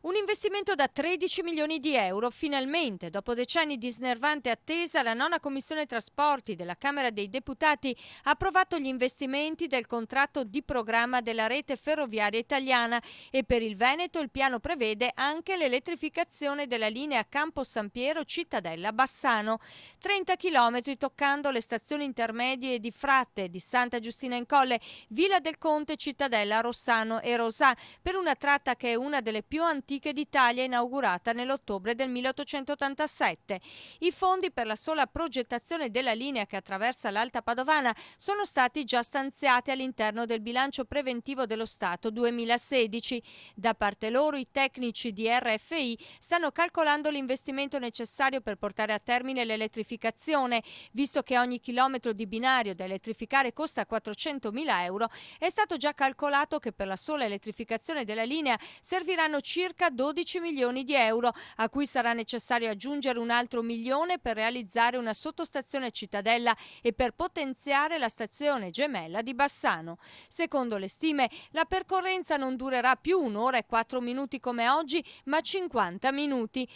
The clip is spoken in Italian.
Un investimento da 13 milioni di euro. Finalmente, dopo decenni di snervante attesa, la nona Commissione Trasporti della Camera dei Deputati ha approvato gli investimenti del contratto di programma della rete ferroviaria italiana e per il Veneto il piano prevede anche l'elettrificazione della linea Campo San Piero Cittadella-Bassano. 30 chilometri toccando le stazioni intermedie di Fratte, di Santa Giustina in Colle, Villa del Conte, Cittadella, Rossano e Rosà, per una tratta che è una delle più antiche d'Italia, inaugurata nell'ottobre del 1887. I fondi per la sola progettazione della linea che attraversa l'Alta Padovana sono stati già stanziati all'interno del bilancio preventivo dello Stato 2016. Da parte loro i tecnici di RFI stanno calcolando l'investimento necessario per portare a termine l'elettrificazione. Visto che ogni chilometro di binario da elettrificare costa 400.000 euro, è stato già calcolato che per la sola elettrificazione della linea serviranno circa 12 milioni di euro, a cui sarà necessario aggiungere un altro milione per realizzare una sottostazione a Cittadella e per potenziare la stazione gemella di Bassano. Secondo le stime, la percorrenza non durerà più 1 ora e 4 minuti come oggi, ma 50 minuti.